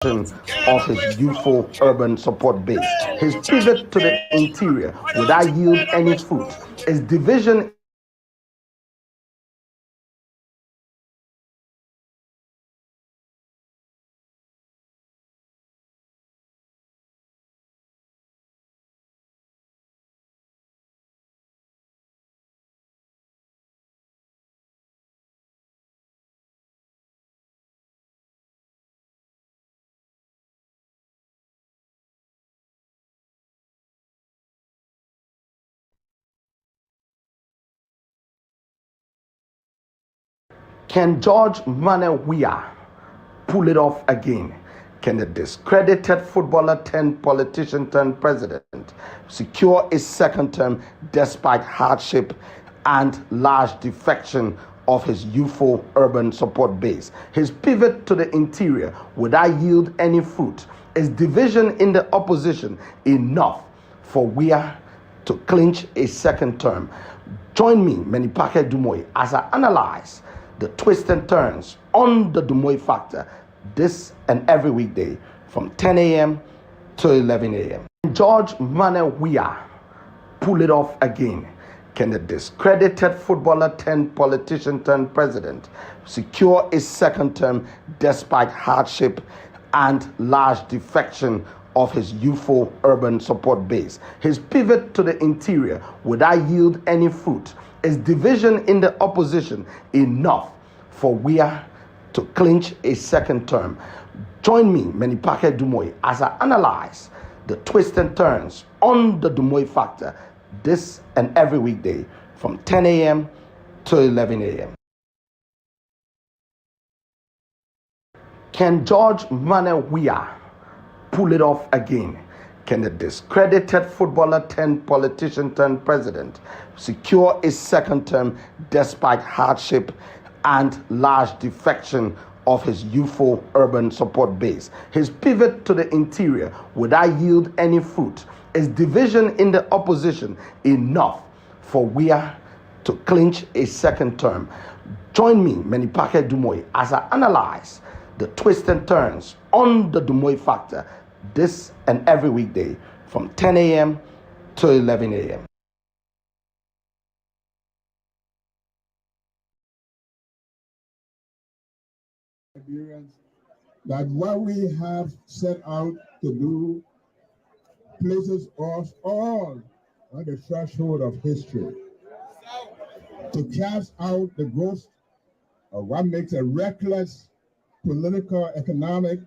of his youthful urban support base. His pivot to the interior without yield any fruit. His division in the opposition enough for we are to clinch a second term. Join me, many package Dumoy, as I analyze the twist and turns on the Dumoy factor this and every weekday from 10 a.m. to 11 a.m. Can George Manuel Weah pull it off again? Can the discredited footballer turned politician turned president secure a second term despite hardship and large defection of his youthful urban support base? His pivot to the interior without yield any fruit. His division in the opposition enough for Weah to clinch a second term? Join me, many package Dumoy, as I analyze the twists and turns on the Dumoy factor this and every weekday from 10 a.m. to 11 a.m. George Manuel Weah pull it off again? Can the discredited footballer turned politician turned president secure a second term despite hardship and large defection of his youthful urban support base? His pivot to the interior without yield any fruit. His division in the opposition enough for Weah to clinch a second term? Join me, many package Dumoy, as I analyze the twists and turns on the Dumoy factor this and every weekday from 10 a.m. to 11 a.m. Can George Manuel Weah pull it off again? Can the discredited footballer turned politician turned president secure a second term despite hardship and large defection of his youthful urban support base? His pivot to the interior without yield any fruit. His division in the opposition enough for Weah to clinch a second term? Join me, many package Dumoy, as I analyze the twists and turns on the Dumoy factor this and every weekday from 10 a.m. to 11 a.m. That what we have set out to do places us all on the threshold of history, to cast out the ghost of what makes a reckless political, economic,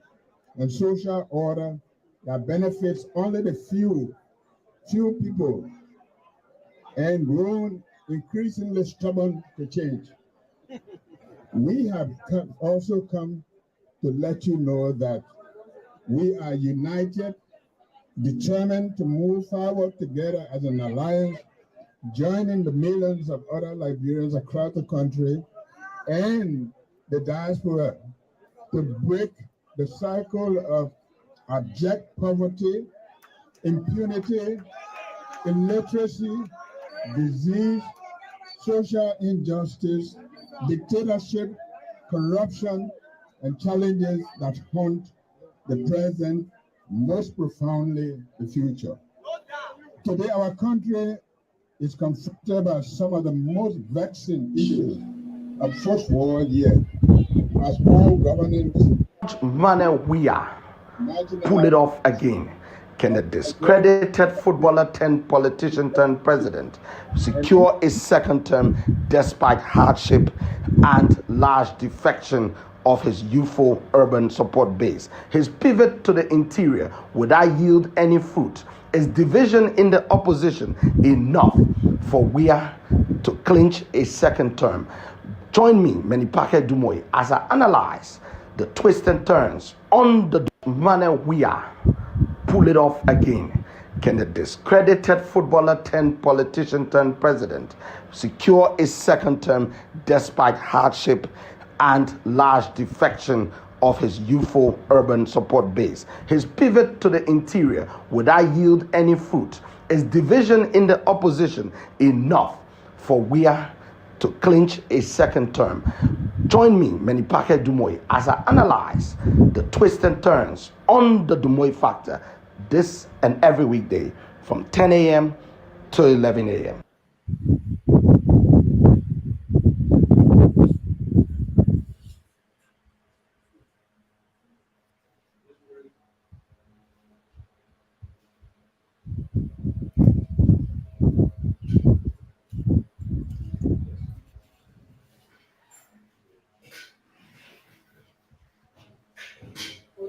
and social order that benefits only the few people and grown increasingly stubborn to change. We have also come to let you know that we are united, determined to move forward together as an alliance, joining the millions of other Liberians across the country and the diaspora to break the cycle of abject poverty, impunity, illiteracy, disease, social injustice, dictatorship, corruption, and challenges that haunt the present, most profoundly the future. Today, our country is confronted by some of the most vexing issues of first world yet, as poor governance. Manuel Weah pull it off again? Can the discredited footballer turned politician turned president secure a second term despite hardship and large defection of his youthful urban support base? His pivot to the interior without yield any fruit. His division in the opposition enough for Weah to clinch a second term? Join me, many package Dumoy, as I analyze the twists and turns on the Manuel Weah pull it off again? Can the discredited footballer turned politician turned president secure a second term despite hardship and large defection of his youthful urban support base? His pivot to the interior without yield any fruit. His division in the opposition enough for Weah to clinch a second term. Join me, Menipake Dumoy, as I analyze the twists and turns on the Dumoy factor this and every weekday from 10 a.m. to 11 a.m.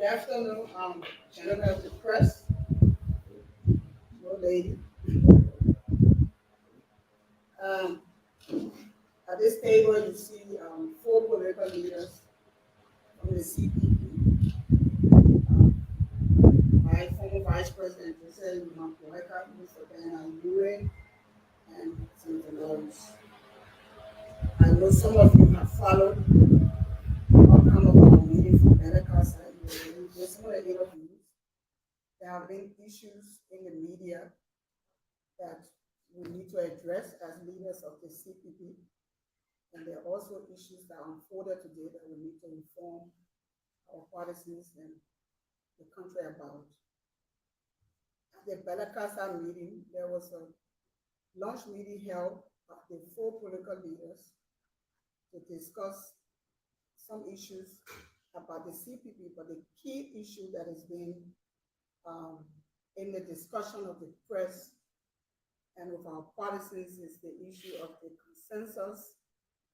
Good afternoon, General of the Press, your lady. Um, at this table, you see four political leaders from the CPP. My former Vice President, President Nyonblee, Mr. Dillon, and Senator Lawrence. I know some of you have followed the outcome of our meeting from Madagascar. Some of the interviews. There have been issues in the media that we need to address as leaders of the CPP. And there are also issues that unfolded today that we need to inform our partisans and the country about. At the Madagascar meeting, there was a lunch meeting held of the four political leaders to discuss some issues about the CPP, but the key issue that is being in the discussion of the press and with our partisans is the issue of the consensus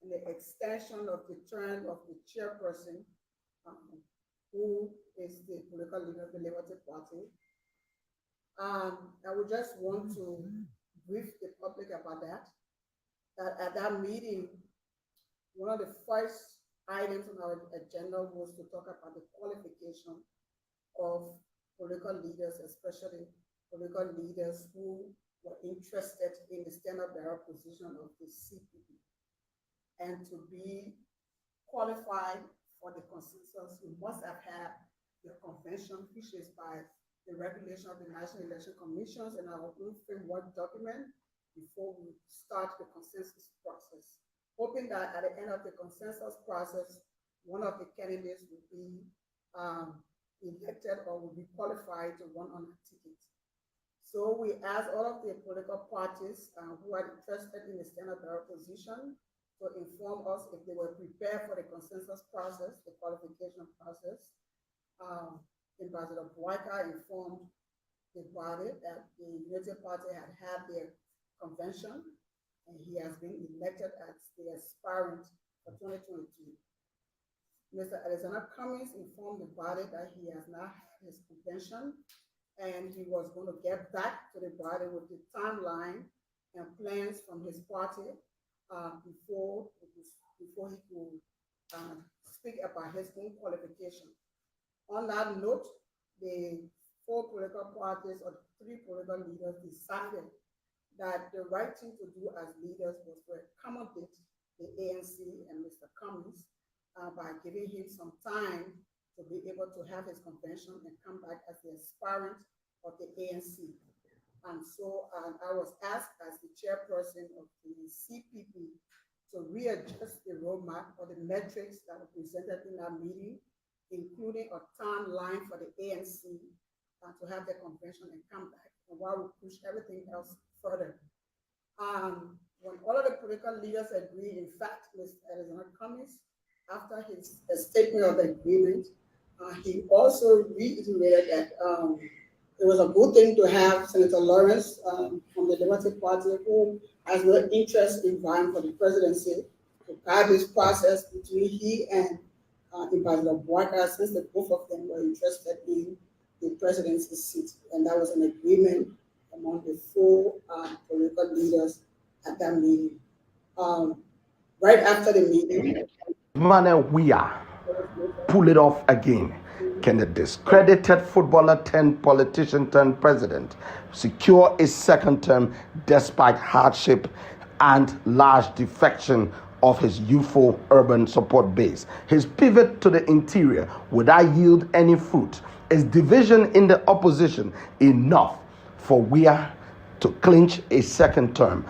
and the extension of the term of the chairperson, who is the political leader of the Liberty Party. I would just want to brief the public about that. That at that meeting, one of the first items on our agenda was to talk about the qualification of political leaders, especially political leaders who were interested in the stand-up-bearer position of the CPP. And to be qualified for the consensus, you must have had the convention, which is by the regulation of the National Election Commissions and our own framework document before we start the consensus process. Hoping that at the end of the consensus process, one of the candidates will be elected or will be qualified to run on a ticket. So we asked all of the political parties who are interested in the stand-up-bearer position to inform us if they were prepared for the consensus process, the qualification process. Ambassador Boyka informed the body that the Unity Party had their convention and he has been elected as the aspirant for 2022. Mr. Alexander Cummings informed the body that he has now had his convention and he was going to get back to the body with the timeline and plans from his party before he could speak about his own qualification. On that note, the four political parties or three political leaders decided that the right thing to do as leaders was to accommodate the ANC and Mr. Cummings by giving him some time to be able to have his convention and come back as the aspirant of the ANC. And so I was asked as the chairperson of the CPP to readjust the roadmap or the metrics that were presented in that meeting, including a timeline for the ANC to have their convention and come back, and while we push everything else further. When all of the political leaders agreed, in fact, Mr. Alexander Cummings, after his statement of agreement, he also reiterated that it was a good thing to have Senator Lawrence from the Liberty Party, who has no interest in vying for the presidency, to guide this process between he and Ambassador Boyka, since the both of them were interested in the presidency seat. And that was an agreement among the four political leaders at that meeting. Right after the meeting, We are pull it off again. Can the discredited footballer turned politician turned president secure a second term despite hardship and large defection of his youthful urban support base? His pivot to the interior, would that yield any fruit? Is division in the opposition enough for Weah to clinch a second term?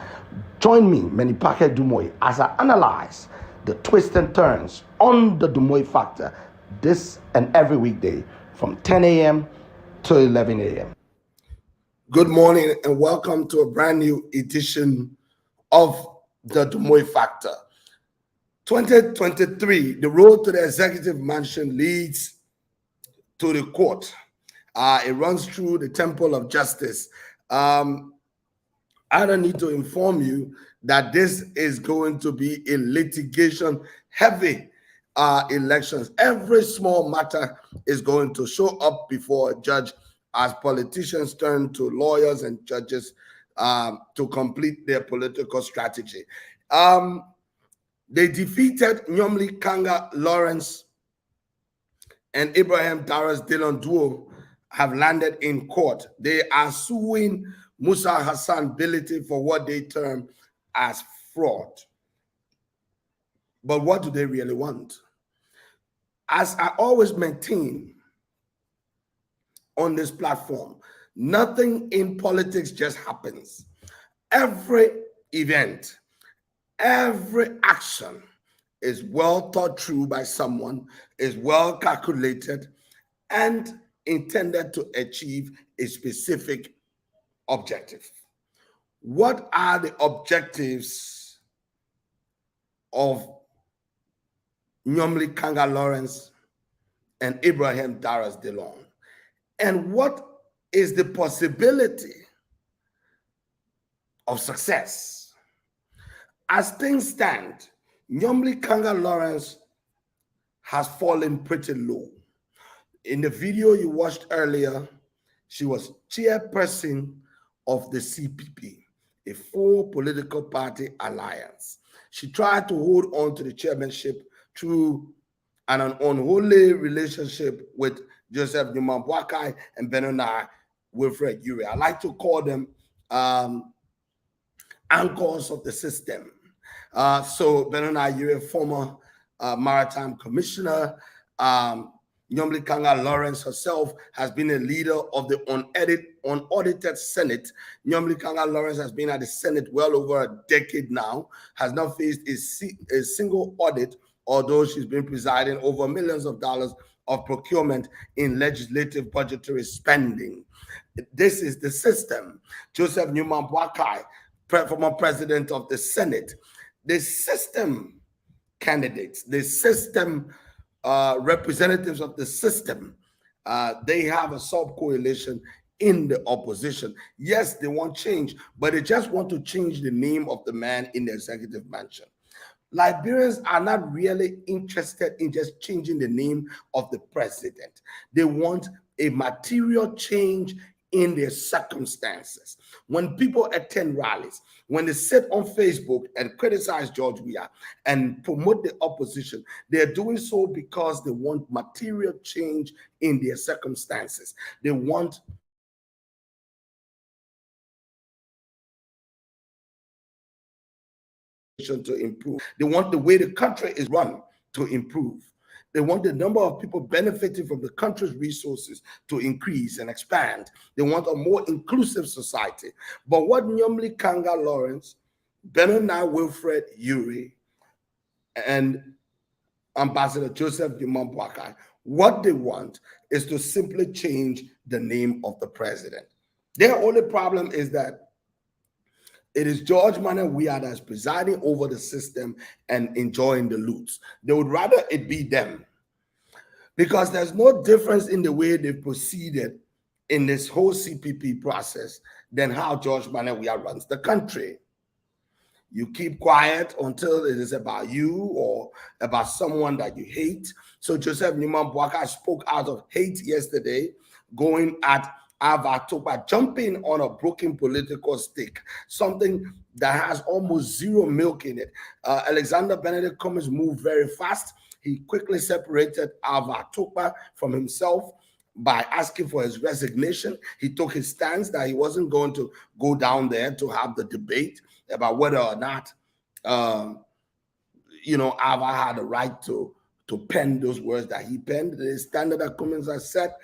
Join me, Menipake Dumoy, as I analyze the twists and turns on the Dumoy Factor this and every weekday from 10 a.m. to 11 a.m. Good morning and welcome to a brand new edition of the Dumoy Factor. 2023, the road to the executive mansion leads to the court. It runs through the Temple of Justice. I don't need to inform you that this is going to be a litigation-heavy elections. Every small matter is going to show up before a judge as politicians turn to lawyers and judges to complete their political strategy. They defeated Nyonblee Kanga Lawrence and Abraham Dara's Dillon duo have landed in court. They are suing Musa Hassan Bility for what they term as fraud. But what do they really want? As I always maintain on this platform, nothing in politics just happens. Every event, every action is well thought through by someone, is well calculated, and intended to achieve a specific objective. What are the objectives of Nyonblee Kanga Lawrence and Abraham Dara's Dillon? And what is the possibility of success? As things stand, Nyonblee Kanga Lawrence has fallen pretty low. In the video you watched earlier, she was chairperson of the CPP, a full political party alliance. She tried to hold on to the chairmanship through an unholy relationship with Joseph Nyonblee and Benoni Wilfred Uri. I like to call them anchors of the system. So Benoni Uri, former maritime commissioner, Nyonblee Kanga Lawrence herself has been a leader of the unaudited Senate. Nyonblee Kanga Lawrence has been at the Senate well over a decade now, has not faced a single audit, although she's been presiding over millions of dollars of procurement in legislative budgetary spending. This is the system. Joseph Nyonblee, former president of the Senate. The system candidates, the system representatives of the system, they have a sub-coalition in the opposition. Yes, they want change, but they just want to change the name of the man in the executive mansion. Liberians are not really interested in just changing the name of the president. They want a material change in their circumstances. When people attend rallies, when they sit on Facebook and criticize George Weah and promote the opposition, they're doing so because they want material change in their circumstances. They want to improve. They want the way the country is run to improve. They want the number of people benefiting from the country's resources to increase and expand. They want a more inclusive society. But what Nyonblee Kanga Lawrence, Benoni Wilfred Uri, and Ambassador Joseph Nyonblee, what they want is to simply change the name of the president. Their only problem is that it is George Weah that's presiding over the system and enjoying the loot. They would rather it be them, because there's no difference in the way they proceeded in this whole CPP process than how George Weah runs the country. You keep quiet until it is about you or about someone that you hate. So Joseph Nyonblee spoke out of hate yesterday, going at Ava Tokpa, jumping on a broken political stick, something that has almost zero milk in it. Alexander Benedict Cummings moved very fast. He quickly separated Ava Tokpa from himself by asking for his resignation. He took his stance that he wasn't going to go down there to have the debate about whether or not, Ava had a right to pen those words that he penned. The standard that Cummings has set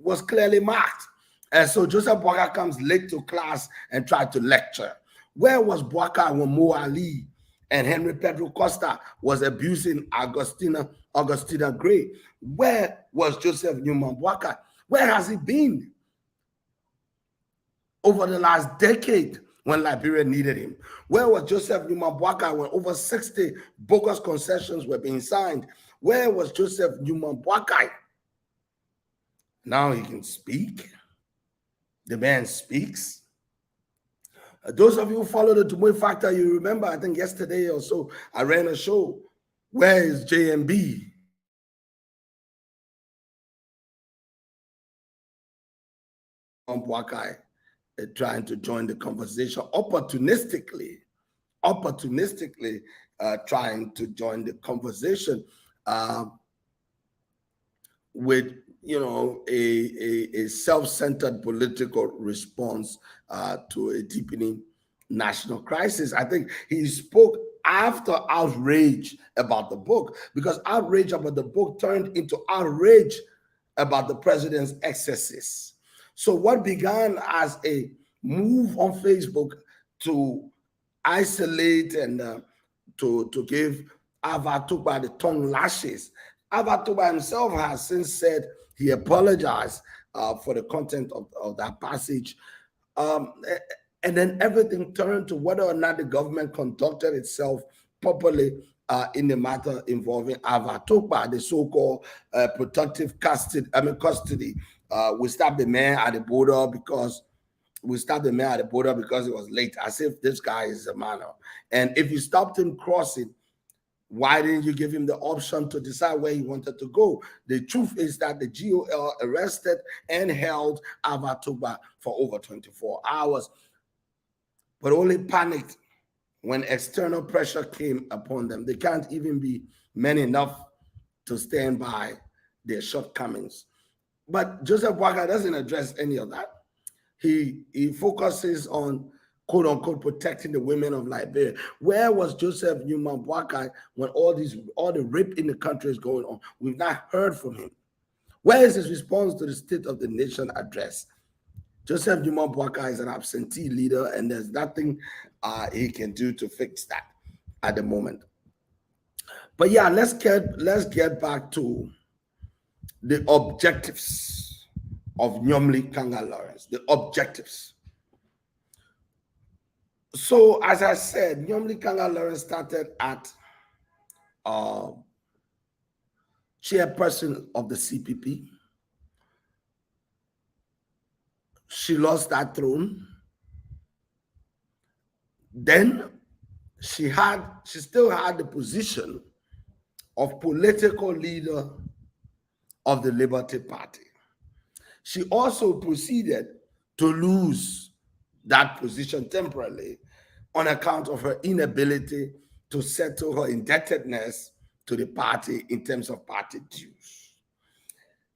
was clearly marked. And so Joseph Boakai comes late to class and tried to lecture. Where was Bouakai when Mo Ali and Henry Pedro Costa was abusing Augustina Gray? Where was Joseph Newman Bouakai? Where has he been over the last decade when Liberia needed him? Where was Joseph Newman Bouakai when over 60 bogus concessions were being signed? Where was Joseph Newman Bouakai? Now he can speak. The man speaks. Those of you who follow the Tumwe Factor, you remember, I think yesterday or so, I ran a show. Where is JMB? Bouakai trying to join the conversation opportunistically trying to join the conversation with a self-centered political response to a deepening national crisis. I think he spoke after outrage about the book, because outrage about the book turned into outrage about the president's excesses. So what began as a move on Facebook to isolate and to give Alva Tukba the tongue lashes, Alva Tukba himself has since said he apologized for the content of that passage. And then everything turned to whether or not the government conducted itself properly in the matter involving Alva Tukba, the so-called protective custody. We stopped the man at the border because it was late, as if this guy is a minor. And if you stopped him crossing, why didn't you give him the option to decide where he wanted to go? The truth is that the GOL arrested and held Alva Tukba for over 24 hours, but only panicked when external pressure came upon them. They can't even be men enough to stand by their shortcomings. But Joseph Bouakai doesn't address any of that. He focuses on, quote unquote, protecting the women of Liberia. Where was Joseph Newman Bouakai when all the rape in the country is going on? We've not heard from him. Where is his response to the State of the Nation address? Joseph Newman Bouakai is an absentee leader, and there's nothing he can do to fix that at the moment. But yeah, let's get back to the objectives of Nyonblee Kanga Lawrence. The objectives. So, as I said, Nyonblee Kanga Lawrence started at chairperson of the CPP. She lost that throne. Then she still had the position of political leader of the Liberty Party. She also proceeded to lose that position temporarily on account of her inability to settle her indebtedness to the party in terms of party dues.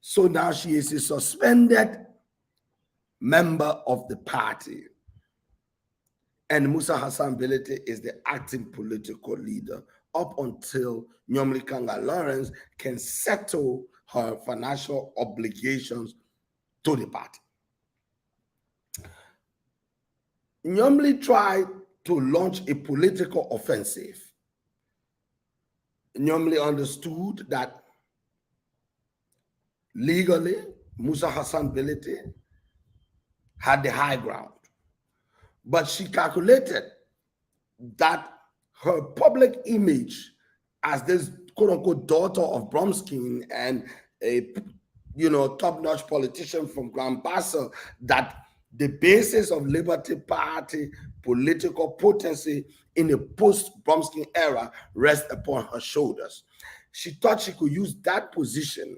So now she is a suspended member of the party, and Musa Hassan Belete is the acting political leader up until Nyonblee Kanga Lawrence can settle her financial obligations to the party. Nyonblee tried to launch a political offensive. Nyonblee understood that legally Musa Hassan Belete had the high ground, but she calculated that her public image as this quote-unquote daughter of Bromskin and a top-notch politician from Grand Bassa, that the basis of Liberty Party political potency in a post-Bromskin era rests upon her shoulders. She thought she could use that position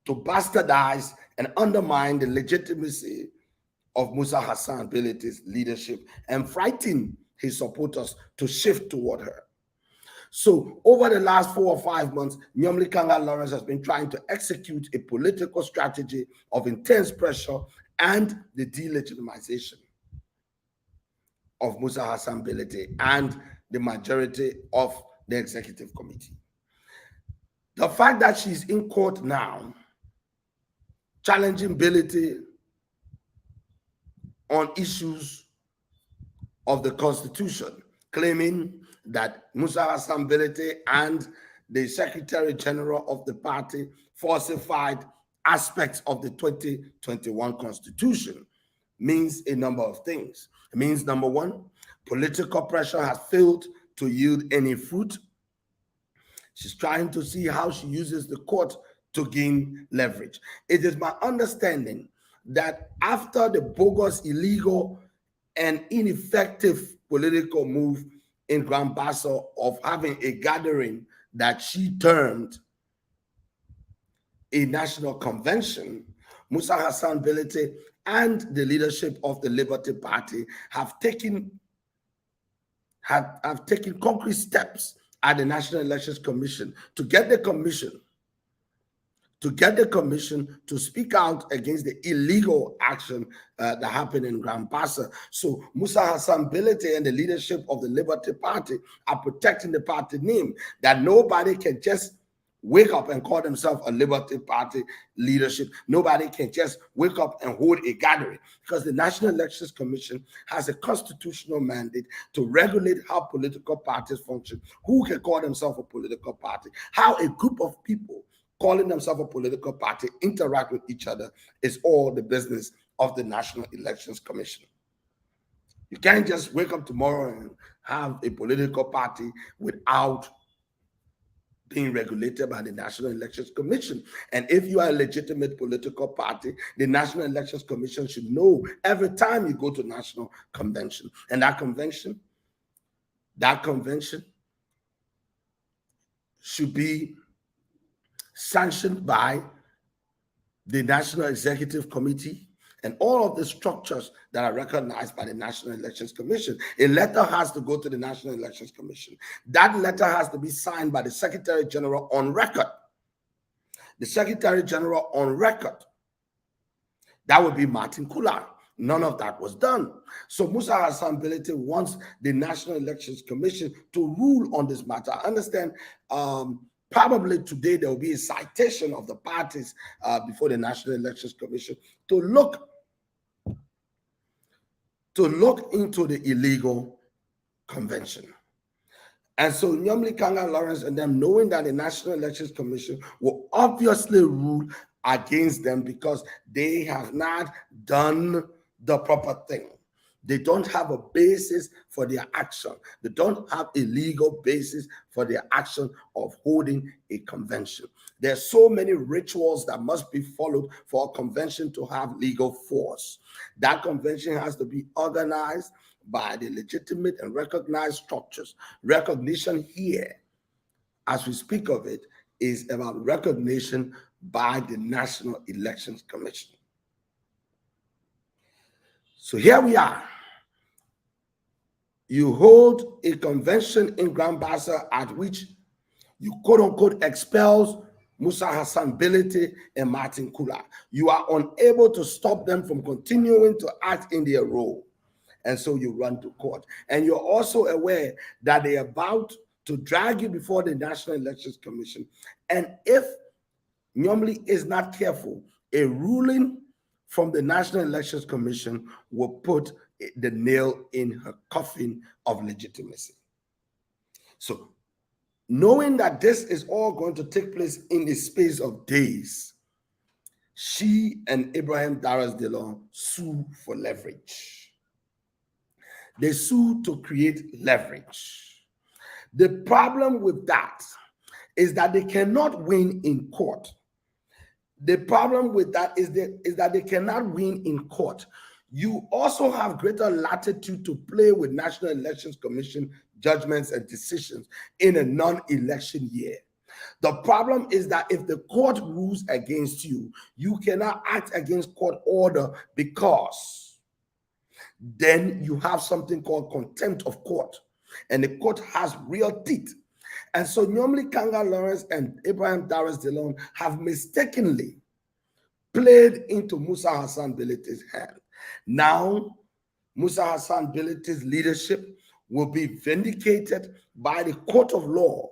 to bastardize and undermine the legitimacy of Musa Hassan Belete's leadership and frighten his supporters to shift toward her. So over the last 4 or 5 months, Nyonblee Kanga Lawrence has been trying to execute a political strategy of intense pressure and the delegitimization of Musa Hassan Belete and the majority of the executive committee. The fact that she's in court now, challenging Belete on issues of the Constitution, claiming that Musa Hassan Bility and the Secretary General of the party falsified aspects of the 2021 Constitution, means a number of things. It means, number one, political pressure has failed to yield any fruit. She's trying to see how she uses the court to gain leverage. It is my understanding that after the bogus, illegal, and ineffective political move in Grand Bassa of having a gathering that she termed a national convention, Musa Hassan Bility and the leadership of the Liberty Party have taken concrete steps at the National Elections Commission to get the commission to speak out against the illegal action that happened in Grand Bassa. So Musa Hassan Bility and the leadership of the Liberty Party are protecting the party name, that nobody can just wake up and call themselves a Liberty Party leadership. Nobody can just wake up and hold a gathering, because the National Elections Commission has a constitutional mandate to regulate how political parties function, who can call themselves a political party, how a group of people calling themselves a political party interact with each other is all the business of the National Elections Commission. You can't just wake up tomorrow and have a political party without being regulated by the National Elections Commission. And if you are a legitimate political party, the National Elections Commission should know every time you go to national convention. And that convention should be sanctioned by the National Executive Committee and all of the structures that are recognized by the National Elections Commission. A letter has to go to the National Elections Commission. That letter has to be signed by the Secretary General on record. The Secretary General on record, that would be Martin Kula. None of that was done. So Musa Hassan Bility wants the National Elections Commission to rule on this matter. I understand probably today there will be a citation of the parties before the National Elections Commission to look into the illegal convention. And so Nyonblee, Kanga, Lawrence, and them, knowing that the National Elections Commission will obviously rule against them because they have not done the proper thing. They don't have a basis for their action. They don't have a legal basis for their action of holding a convention. There are so many rituals that must be followed for a convention to have legal force. That convention has to be organized by the legitimate and recognized structures. Recognition here, as we speak of it, is about recognition by the National Elections Commission. So here we are. You hold a convention in Grand Bassa at which you quote-unquote expels Musa Hassan Bility and Martin Kula. You are unable to stop them from continuing to act in their role. And so you run to court. And you're also aware that they're about to drag you before the National Elections Commission. And if Nyonblee is not careful, a ruling from the National Elections Commission will put the nail in her coffin of legitimacy. So, knowing that this is all going to take place in the space of days, she and Ibrahim Darras Dillon sue for leverage. They sue to create leverage. The problem with that is that they cannot win in court. The problem with that is that they cannot win in court. You also have greater latitude to play with National Elections Commission judgments and decisions in a non-election year. The problem is that if the court rules against you, you cannot act against court order, because then you have something called contempt of court, and the court has real teeth. And so Nyonblee, Kanga, Lawrence, and Ibrahim Darras Dillon have mistakenly played into Musa Hassan Bility's hand. Now, Musa Hassan Bility's leadership will be vindicated by the court of law.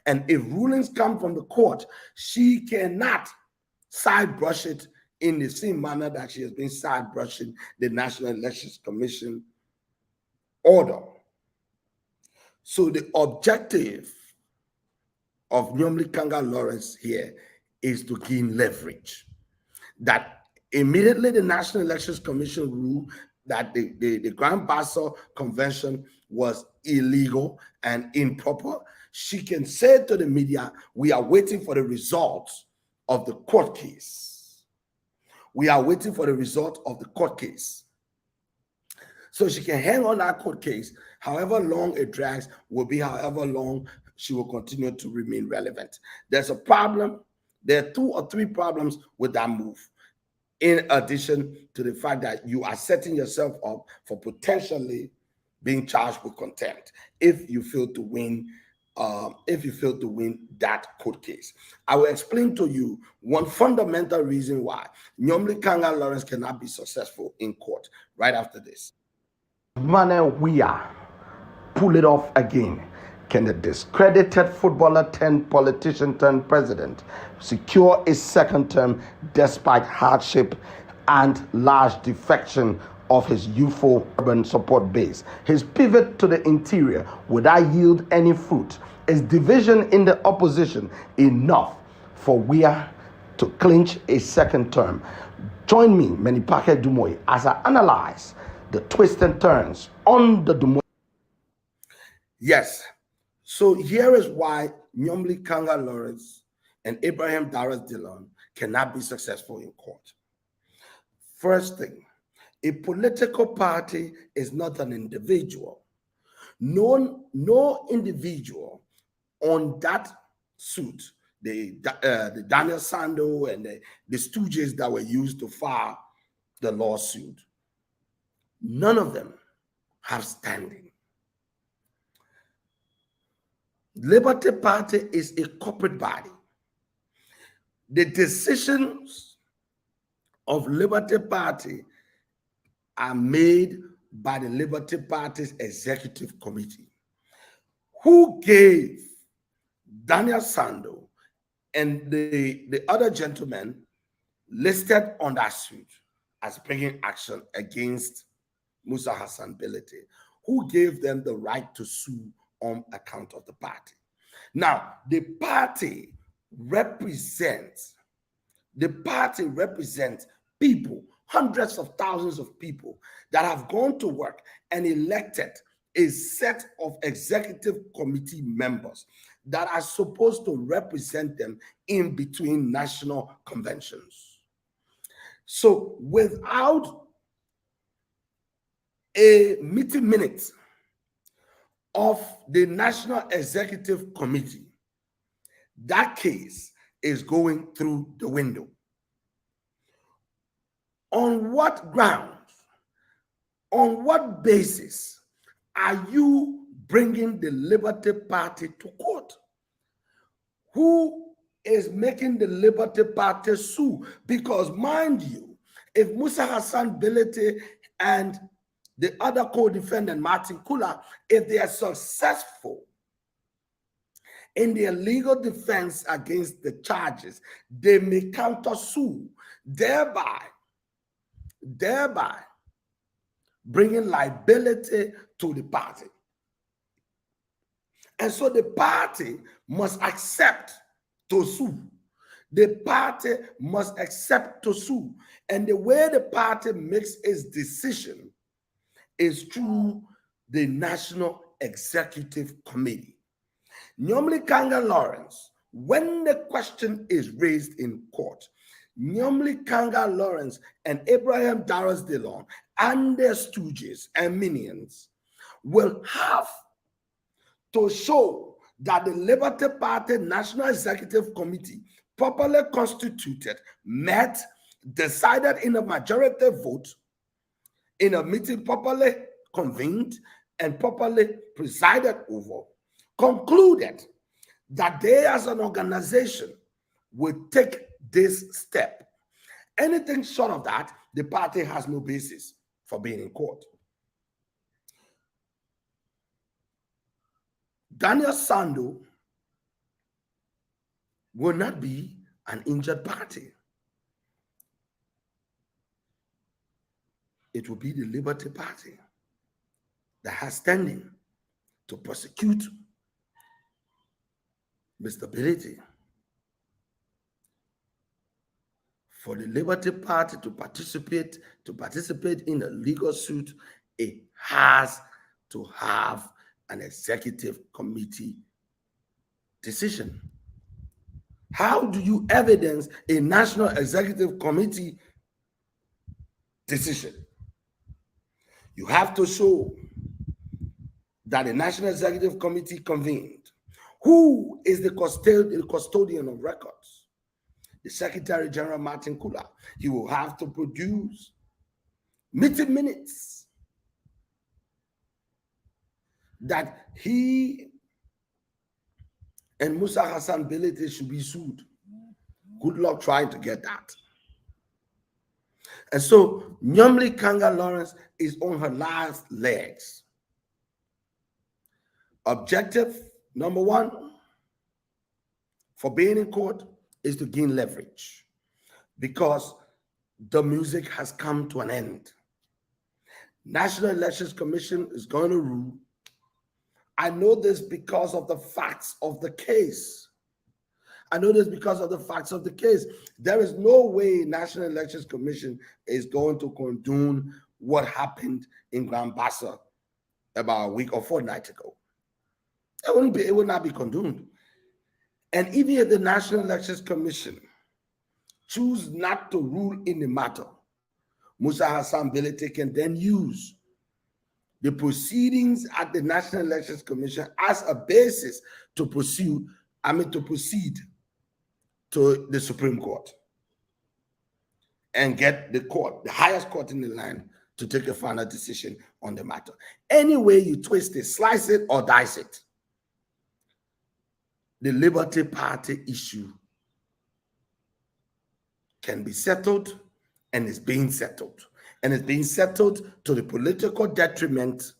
And if rulings come from the court, she cannot side brush it in the same manner that she has been side brushing the National Elections Commission order. So the objective of Nyonblee Kanga Lawrence here is to gain leverage. That immediately the National Elections Commission ruled that the Grand Basel Convention was illegal and improper, she can say to the media, we are waiting for the results of the court case. We are waiting for the result of the court case. So she can hang on that court case. However long it drags will be however long she will continue to remain relevant. There's a problem. There are 2 or 3 problems with that move. In addition to the fact that you are setting yourself up for potentially being charged with contempt if you fail to win that court case. I will explain to you one fundamental reason why Nyonblee Kanga Lawrence cannot be successful in court right after this. We are pull it off again. Can the discredited footballer turned politician turned president secure a second term despite hardship and large defection of his youthful urban support base? His pivot to the interior, would that yield any fruit? Is division in the opposition enough for Weah to clinch a second term? Join me, Menipake Dumoy, as I analyze the twists and turns on the Dumoy. Yes. So here is why Nyonblee Kanga Lawrence and Abraham Darius Dillon cannot be successful in court. First thing, a political party is not an individual. No individual on that suit, the Daniel Sando and the stooges that were used to file the lawsuit, none of them have standing. Liberty Party is a corporate body. The decisions of Liberty Party are made by the Liberty Party's executive committee, who gave Daniel Sando and the other gentlemen listed on that suit as bringing action against Musa Hassan Bilete, who gave them the right to sue on account of the party. Now, the party represents people, hundreds of thousands of people that have gone to work and elected a set of executive committee members that are supposed to represent them in between national conventions. So without a meeting minute of the National Executive Committee, that case is going through the window. On what grounds, on what basis are you bringing the Liberty Party to court? Who is making the Liberty Party sue? Because mind you, if Musa Hassan Bilete and the other co-defendant, Martin Kula, if they are successful in their legal defense against the charges, they may counter-sue, thereby bringing liability to the party. And so the party must accept to sue. The party must accept to sue. And the way the party makes its decision is through the National Executive Committee. Nyonblee Kanga Lawrence, when the question is raised in court, Nyonblee Kanga Lawrence and Abraham Darius Dillon and their stooges and minions will have to show that the Liberty Party National Executive Committee, properly constituted, met, decided in a majority vote, in a meeting properly convened and properly presided over, concluded that they as an organization would take this step. Anything short of that, the party has no basis for being in court. Daniel Sando will not be an injured party. It will be the Liberty Party. that has standing to prosecute Mr. Ability. For the Liberty Party to participate in a legal suit, it has to have an executive committee decision. How do you evidence a national executive committee decision? You have to show that the National Executive Committee convened. Who is the custodian of records? The Secretary General Martin Kula. He will have to produce meeting minutes that he and Musa Hassan Belete should be sued. Good luck trying to get that. And so Nyonblee Kanga Lawrence is on her last legs. Objective number one for being in court is to gain leverage because the music has come to an end. National Elections Commission is going to rule. I know this because of the facts of the case. There is no way National Elections Commission is going to condone what happened in Grand Bassa about a week or fortnight ago. It will not be condoned. And even if the National Elections Commission choose not to rule in the matter, Musa Hassan Belete can then use the proceedings at the National Elections Commission as a basis to proceed to the Supreme Court and get the highest court in the land, to take a final decision on the matter. Any way you twist it, slice it or dice it, the Liberty Party issue can be settled and is being settled. And it's being settled to the political detriment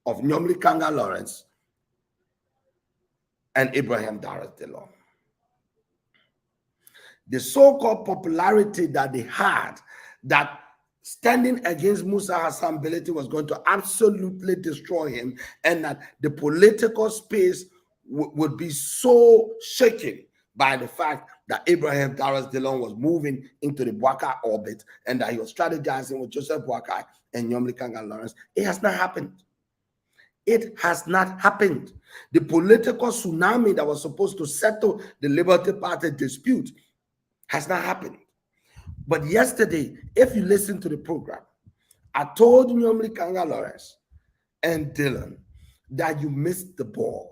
of Nyonblee Kanga Lawrence and Ibrahim Darras Dillon. The so-called popularity that they had, that standing against Musa Hassan Belete was going to absolutely destroy him, and that the political space would be so shaken by the fact that Ibrahim Darras Dillon was moving into the Boakai orbit and that he was strategizing with Joseph Boakai and Nyonblee Kanga Lawrence. It has not happened. It has not happened. The political tsunami that was supposed to settle the Liberty Party dispute has not happened. But yesterday, if you listen to the program, I told Nyonblee Kanga Lawrence and Dillon that you missed the ball.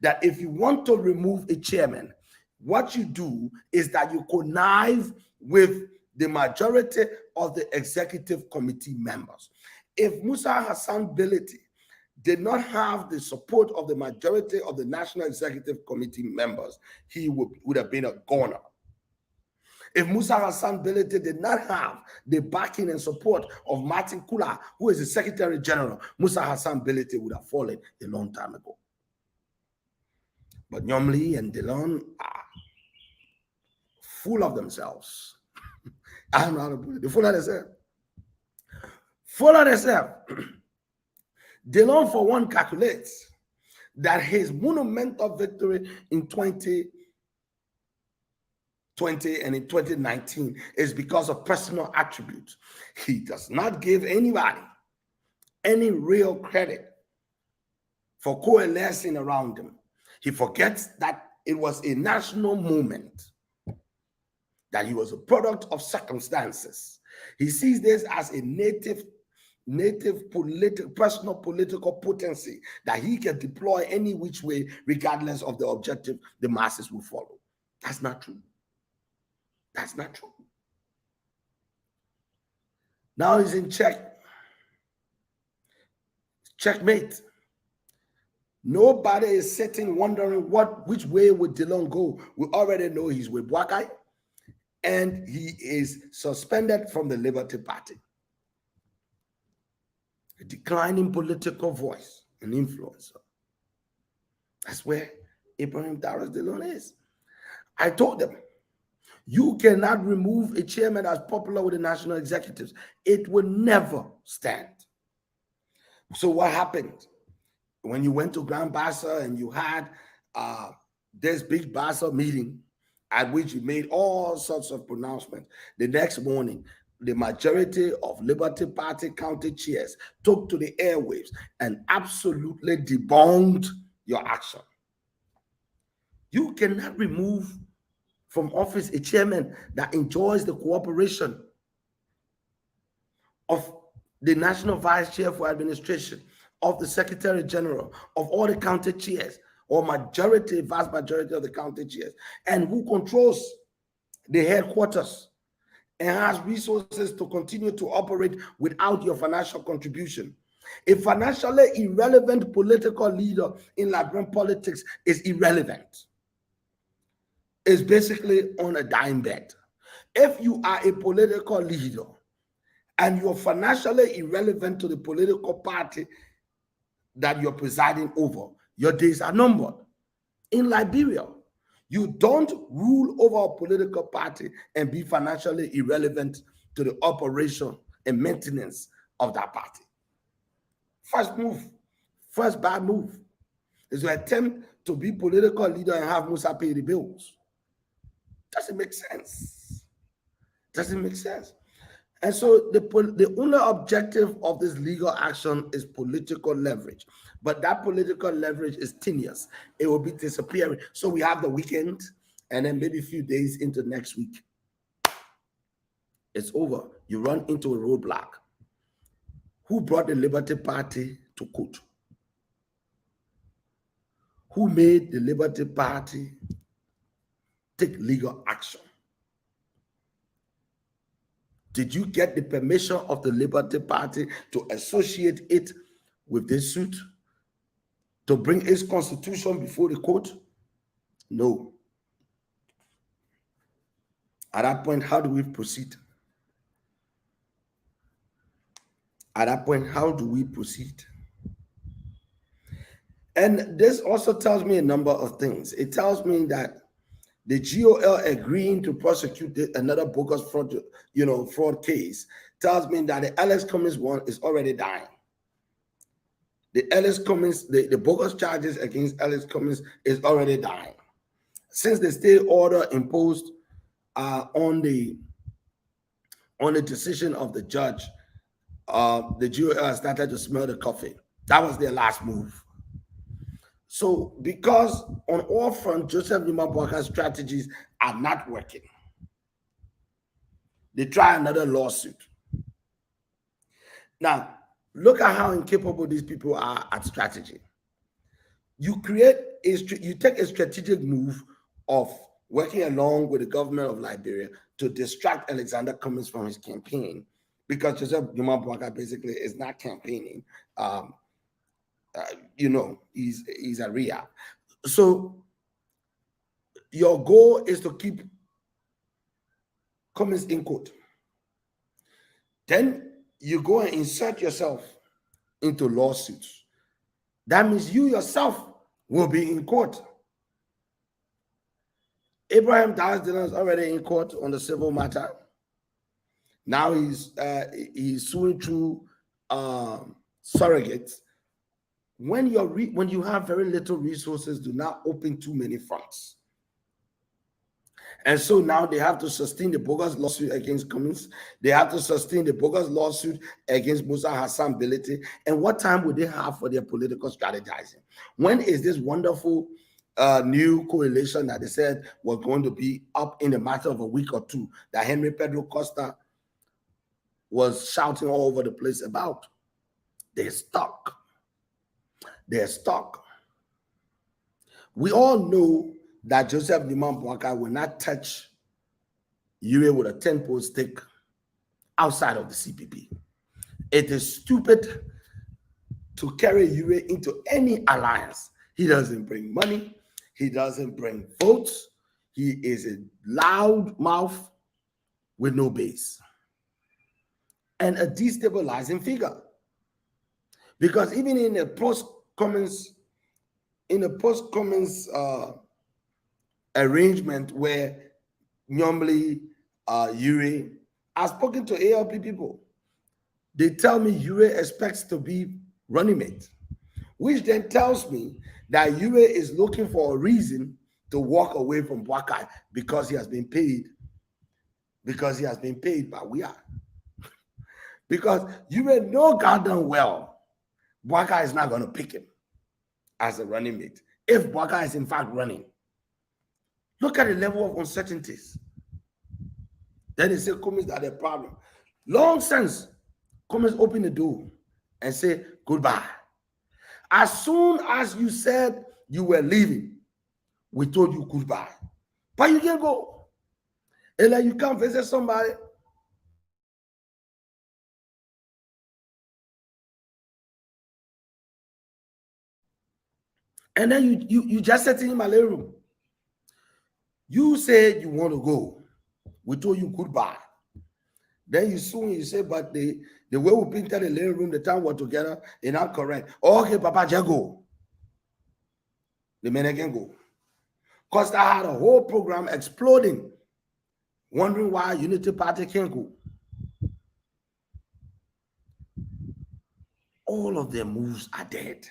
That if you want to remove a chairman, what you do is that you connive with the majority of the executive committee members. If Musa Hassan Belete did not have the support of the majority of the National Executive Committee members, he would have been a goner. If Musa Hassan Belete did not have the backing and support of Martin Kula, who is the Secretary General, Musa Hassan Belete would have fallen a long time ago. But Nyonblee and Dillon are full of themselves. I don't know how to put it. They're full of themselves. Full of themselves. Dillon, for one, calculates that his monumental victory in 2020 and in 2019 is because of personal attributes. He does not give anybody any real credit for coalescing around him. He forgets that it was a national movement, that he was a product of circumstances. He sees this as a personal political potency that he can deploy any which way, regardless of the objective the masses will follow. That's not true. That's not true. Now he's in checkmate. Nobody is sitting wondering which way would Dillon go. We already know he's with Boakai, and he is suspended from the Liberty Party. A declining political voice and influencer. That's where Ibrahim Darras Dillon is. I told them, you cannot remove a chairman as popular with the national executives. It will never stand. So what happened when you went to Grand Bassa and you had this big Bassa meeting at which you made all sorts of pronouncements? The next morning, the majority of Liberty Party county chairs took to the airwaves and absolutely debunked your action. You cannot remove from office a chairman that enjoys the cooperation of the national vice chair for administration, of the secretary general, of all the county chairs, or vast majority of the county chairs, and who controls the headquarters and has resources to continue to operate without your financial contribution. A financially irrelevant political leader in Liberian politics is irrelevant. It's basically on a dime bed. If you are a political leader and you're financially irrelevant to the political party that you're presiding over, your days are numbered. In Liberia, you don't rule over a political party and be financially irrelevant to the operation and maintenance of that party. First bad move is to attempt to be political leader and have Musa pay the bills. Doesn't make sense. Doesn't make sense. And so the only objective of this legal action is political leverage. But that political leverage is tenuous. It will be disappearing. So we have the weekend and then maybe a few days into next week. It's over. You run into a roadblock. Who brought the Liberty Party to court? Who made the Liberty Party take legal action? Did you get the permission of the Liberty Party to associate it with this suit? To bring its constitution before the court? No. At that point, how do we proceed? At that point, how do we proceed? And this also tells me a number of things. It tells me that the GOL agreeing to prosecute another bogus fraud case tells me that the Alex Cummings one is already dying. The Alex Cummings, the bogus charges against Alex Cummings is already dying. Since the stay order imposed on the decision of the judge, the GOL started to smell the coffee. That was their last move. So because on all fronts, Joseph Nyonblee's strategies are not working, they try another lawsuit. Now, look at how incapable these people are at strategy. You take a strategic move of working along with the government of Liberia to distract Alexander Cummings from his campaign, because Joseph Nyonblee basically is not campaigning. He's a RIA. So your goal is to keep Cummings in court. Then you go and insert yourself into lawsuits. That means you yourself will be in court. Abraham Dillon is already in court on the civil matter. Now he's suing through surrogates. When you have very little resources, do not open too many fronts. And so now they have to sustain the bogus lawsuit against Cummings. They have to sustain the bogus lawsuit against Musa Hassan Bility. And what time would they have for their political strategizing? When is this wonderful new coalition that they said was going to be up in a matter of a week or two that Henry Pedro Costa was shouting all over the place about? They're stuck. They're stuck. We all know that Joseph Nyonblee will not touch Ure with a 10-pole stick outside of the CPP. It is stupid to carry Ure into any alliance. He doesn't bring money. He doesn't bring votes. He is a loud mouth with no base and a destabilizing figure. Because even in a post-Cummings arrangement where Nyonblee, Ure, I've spoken to ALP people. They tell me Ure expects to be running mate, which then tells me that Yure is looking for a reason to walk away from Bwakai because he has been paid. Because he has been paid by we are. Because Yure know goddamn well Bwakai is not going to pick him as a running mate if Bwakai is in fact running. Look at the level of uncertainties. Then they say Cummins got a problem. Long since Cummins opened the door and say goodbye. As soon as you said you were leaving, we told you goodbye. But you can't go. And like you can't visit somebody. And then you just sit in my living room. You said you want to go. We told you goodbye. Then you say, but the way we painted the living room, the time we're together, is not correct. Okay, Papa, just go. The men again go. Because I had a whole program exploding, wondering why Unity Party can't go. All of their moves are dead.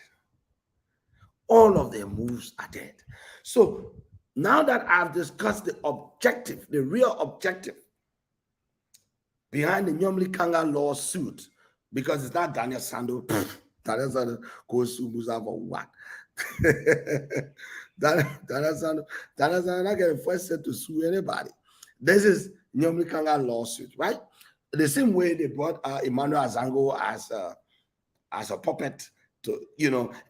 All of their moves are dead. So now that I've discussed the objective, the real objective behind the Nyonblee Kanga lawsuit, because it's not Daniel Sando. Daniel Sando goes to Musa for what? Daniel Sando not getting forced to sue anybody. This is Nyonblee Kanga lawsuit, right? The same way they brought Emmanuel Azango as a puppet to,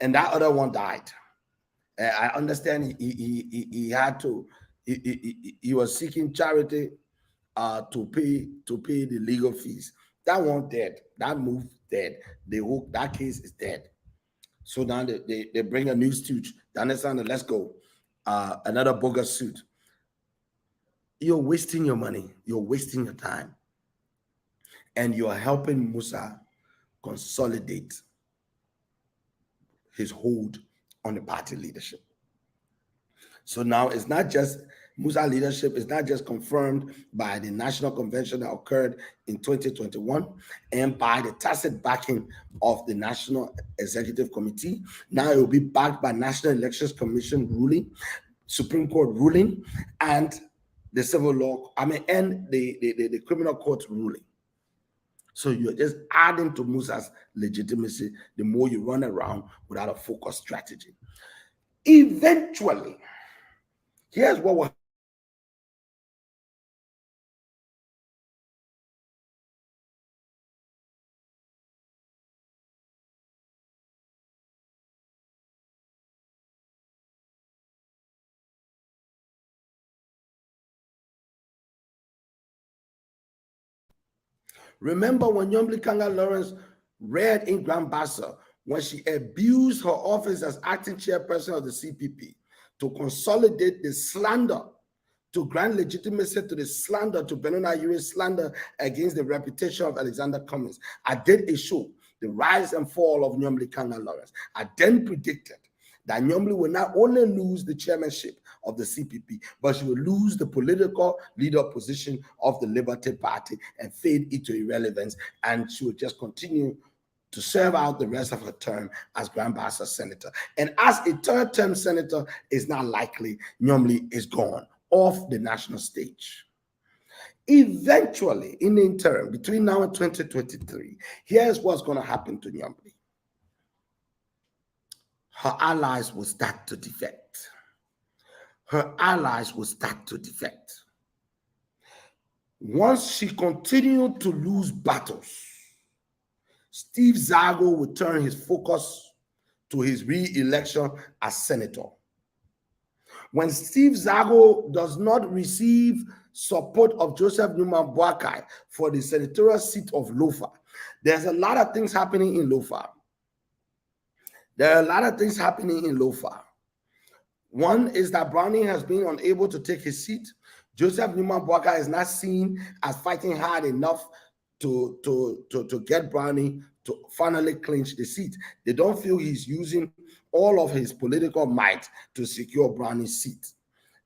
and that other one died. I understand he had to, he was seeking charity to pay the legal fees. That one dead. That move dead. That case is dead. So now they bring a new suit. They understand, let's go. Another bogus suit. You're wasting your money. You're wasting your time. And you're helping Musa consolidate his hold on the party leadership. So now it's not just Musa leadership is not just confirmed by the national convention that occurred in 2021 and by the tacit backing of the National Executive Committee. Now it will be backed by National Elections Commission ruling, Supreme Court ruling, and the civil law, and the criminal court ruling. So you're just adding to Musa's legitimacy the more you run around without a focused strategy. Eventually, here's what will remember when Nyonblee Kanga Lawrence read in Grand Bassa when she abused her office as acting chairperson of the CPP to consolidate the slander, to grant legitimacy to the slander, to Benona Yure's slander against the reputation of Alexander Cummins. I did a show, The Rise and Fall of Nyonblee Kanga Lawrence. I then predicted that Nyonblee will not only lose the chairmanship of the CPP, but she will lose the political leader position of the Liberty Party and fade into irrelevance, and she will just continue to serve out the rest of her term as Grand Bassa senator. And as a third-term senator is not likely, Nyonblee is gone off the national stage. Eventually, in the interim, between now and 2023, here's what's going to happen to Nyonblee. Her allies will start to defect. Her allies will start to defect. Once she continued to lose battles, Steve Zago will turn his focus to his re-election as senator. When Steve Zago does not receive support of Joseph Newman Boakai for the senatorial seat of Lofa, there's a lot of things happening in Lofa. One is that Browning has been unable to take his seat. Joseph Newman Boakai is not seen as fighting hard enough to get Browning to finally clinch the seat. They don't feel he's using all of his political might to secure Browning's seat.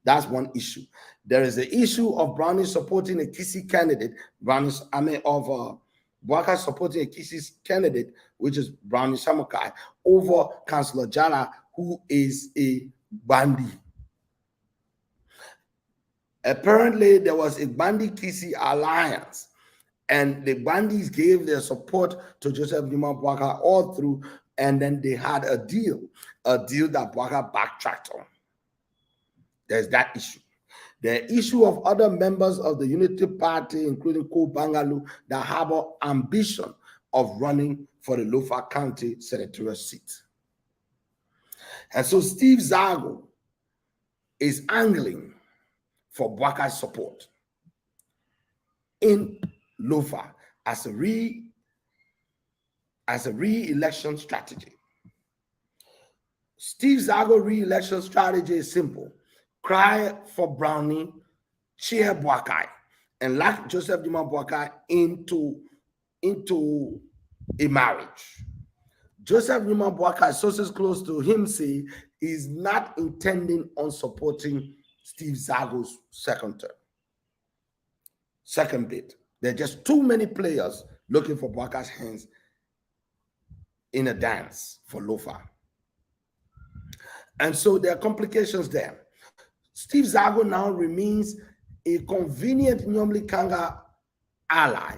That's one issue. There is the issue of Browning supporting a Kisi candidate, Browning's army of Bwaka supporting Ekisi's candidate, which is Brownie Samukai, over Councillor Jala, who is a Bandi. Apparently, there was a Bandi-Kisi alliance, and the Bandis gave their support to Joseph Nima Bwaka all through, and then they had a deal that Bwaka backtracked on. There's that issue. The issue of other members of the Unity Party, including Ko Bangalu, that harbor ambition of running for the Lofa County senatorial seat. And so Steve Zago is angling for Bwaka's support in Lofa as a re-election strategy. Steve Zago re-election strategy is simple. Cry for Brownie, cheer Bwakai, and lock Joseph Dima Bwakai into a marriage. Joseph Dima Bwakai, sources close to him say, is not intending on supporting Steve Zago's second bid. There are just too many players looking for Bwakai's hands in a dance for Lofa. And so there are complications there. Steve Zago now remains a convenient Nyonblee Kanga ally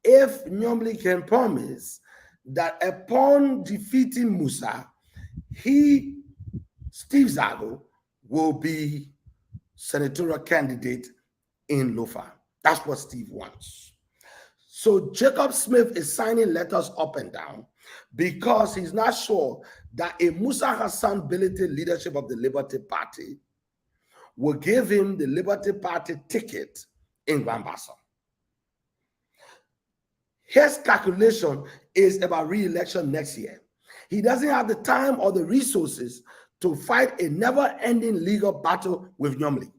if Nyonblee can promise that upon defeating Musa, Steve Zago, will be senatorial candidate in Lofa. That's what Steve wants. So Jacob Smith is signing letters up and down because he's not sure that a Musa Hassan billeted leadership of the Liberty Party will give him the Liberty Party ticket in Grand-Bassam. His calculation is about re-election next year. He doesn't have the time or the resources to fight a never-ending legal battle with Nyonblee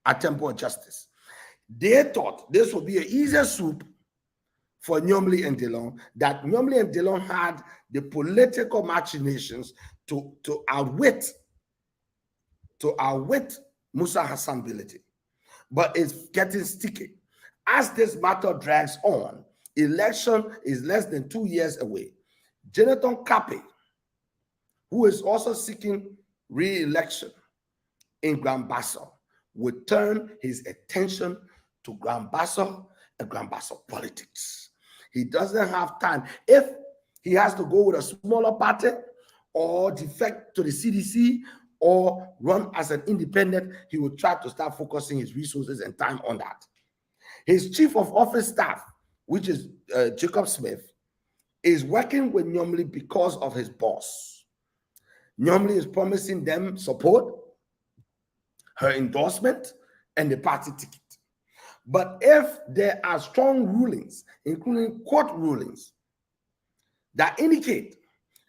at Temple of Justice. They thought this would be an easier soup for Nyonblee and Dillon, that Nyonblee and Dillon had the political machinations to outwit Musa Hassan ability. But it's getting sticky. As this matter drags on, election is less than 2 years away. Jonathan Kapi, who is also seeking re-election in Grand-Bassam, would turn his attention to Grand-Bassam and Grand-Bassam politics. He doesn't have time. If he has to go with a smaller party or defect to the CDC or run as an independent, he will try to start focusing his resources and time on that. His chief of office staff, which is Jacob Smith, is working with Nyonblee because of his boss. Nyonblee is promising them support, her endorsement, and the party ticket. But if there are strong rulings, including court rulings, that indicate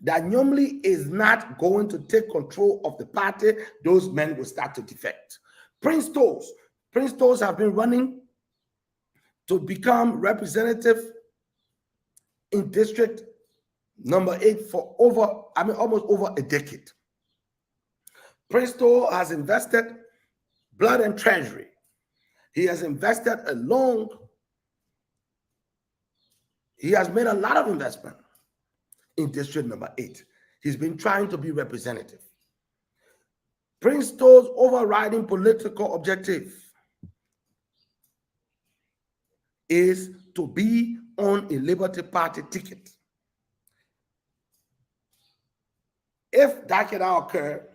that Nyonblee is not going to take control of the party, those men will start to defect. Prince Toes have been running to become representative in district number 8 for almost over a decade. Prince Toes has invested blood and treasury. He has invested he has made a lot of investment in district number 8. He's been trying to be representative. Prince Toes' overriding political objective is to be on a Liberty Party ticket. If that cannot occur,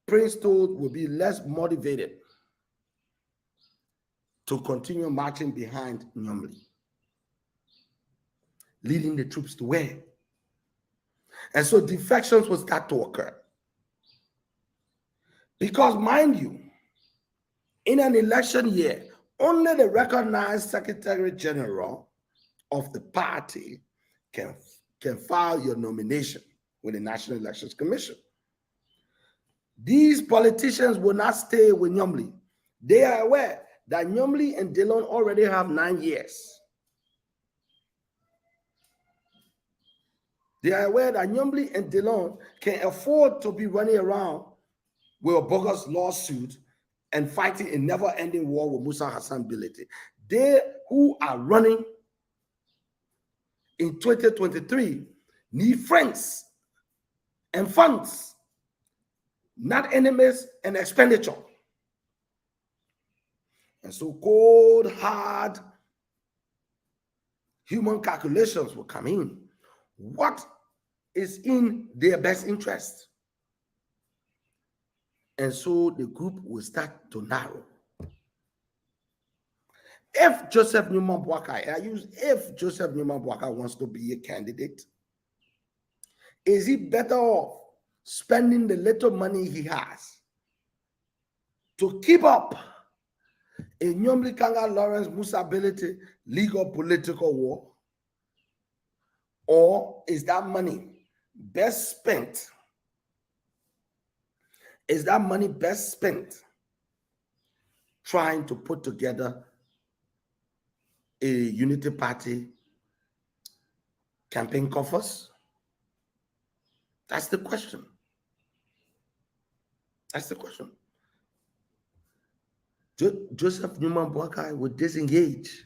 Prince Toes will be less motivated to continue marching behind Nyonblee, leading the troops to where? And so defections will start to occur. Because mind you, in an election year, only the recognized Secretary General of the party can file your nomination with the National Elections Commission. These politicians will not stay with Nyonblee. They are aware that Nyonblee and Dillon already have 9 years. They are aware that Nyonblee and Dillon can afford to be running around with a bogus lawsuit and fighting a never-ending war with Musa Hassan Bility. They who are running in 2023 need friends and funds, not enemies and expenditure. And so cold, hard human calculations will come in. What is in their best interest? And so the group will start to narrow. If Joseph Newman Boakai, if Joseph Newman Boakai wants to be a candidate, is he better off spending the little money he has to keep up a Nyonblee Kanga Lawrence Musa Bility legal political war? Or is that money best spent? Is that money best spent trying to put together a unity party campaign coffers? That's the question. That's the question. Joseph Newman Boakai would disengage.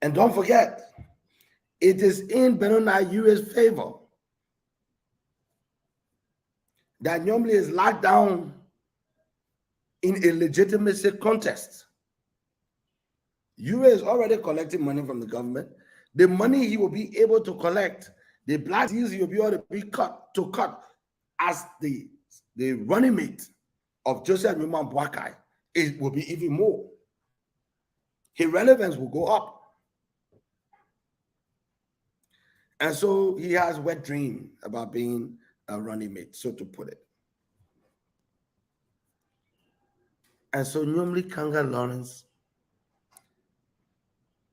And don't forget, it is in Benoni Ure's favor that Nyonblee is locked down in a legitimacy contest. Ure is already collecting money from the government. The money he will be able to collect, the black deals he will be able to be cut as the running mate of Joseph Newman Boakai, it will be even more. His relevance will go up. And so he has a wet dream about being a running mate, so to put it. And so Nyonblee Kanga Lawrence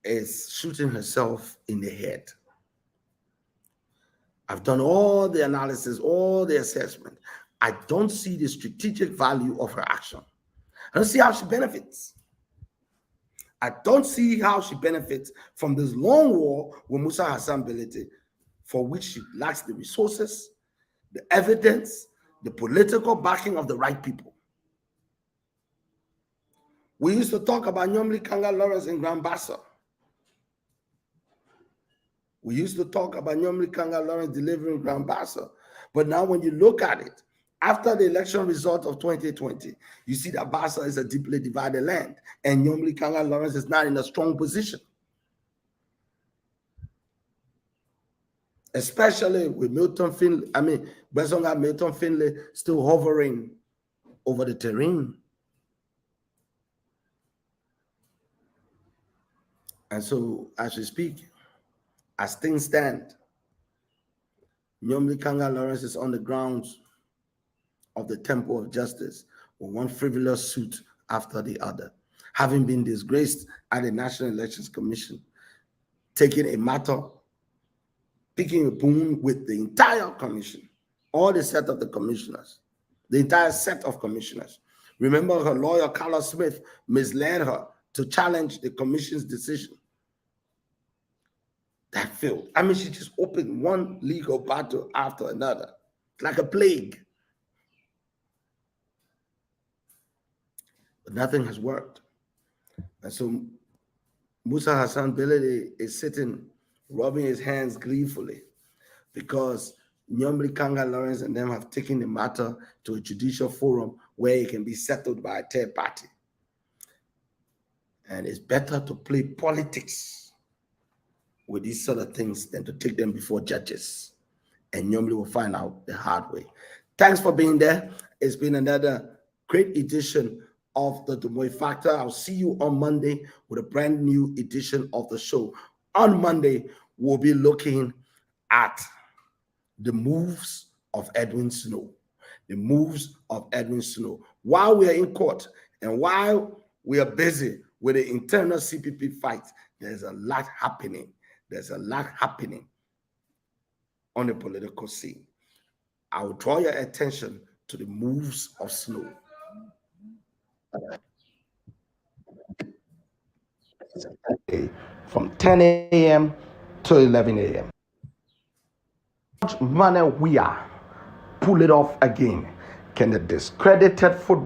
is shooting herself in the head. I've done all the analysis, all the assessment. I don't see the strategic value of her action. I don't see how she benefits. I don't see how she benefits from this long war with Musa Hassan Bility, for which she lacks the resources, the evidence, the political backing of the right people. We used to talk about Nyonblee Kanga Lawrence in Grand Bassa. We used to talk about Nyonblee Kanga Lawrence delivering Grand Bassa. But now when you look at it, after the election result of 2020, you see that Bassa is a deeply divided land, and Nyonblee Kanga Lawrence is not in a strong position. Especially with Milton Finlay, Besonga Milton Finlay still hovering over the terrain. And so, as we speak, as things stand, Nyonblee Kanga Lawrence is on the grounds of the Temple of Justice with one frivolous suit after the other, having been disgraced at the National Elections Commission, taking a matter, picking a bone with the entire commission, all the set of the commissioners, the entire set of commissioners. Remember, her lawyer, Carlos Smith, misled her to challenge the commission's decision. That failed. She just opened one legal battle after another, like a plague. But nothing has worked. And so Musa Hassan Bility is sitting, rubbing his hands gleefully, because Nyonblee Kanga Lawrence and them have taken the matter to a judicial forum where it can be settled by a third party. And it's better to play politics with these sort of things than to take them before judges. And Nyonblee will find out the hard way. Thanks for being there. It's been another great edition of the Dumoy Factor. I'll see you on Monday with a brand new edition of the show. On Monday, we'll be looking at the moves of Edwin Snow. The moves of Edwin Snow. While we are in court and while we are busy with the internal CPP fight, there's a lot happening. There's a lot happening on the political scene. I will draw your attention to the moves of Snow. From 10 a.m. to 11 a.m. Manner we are pull it off again. Can the discredited football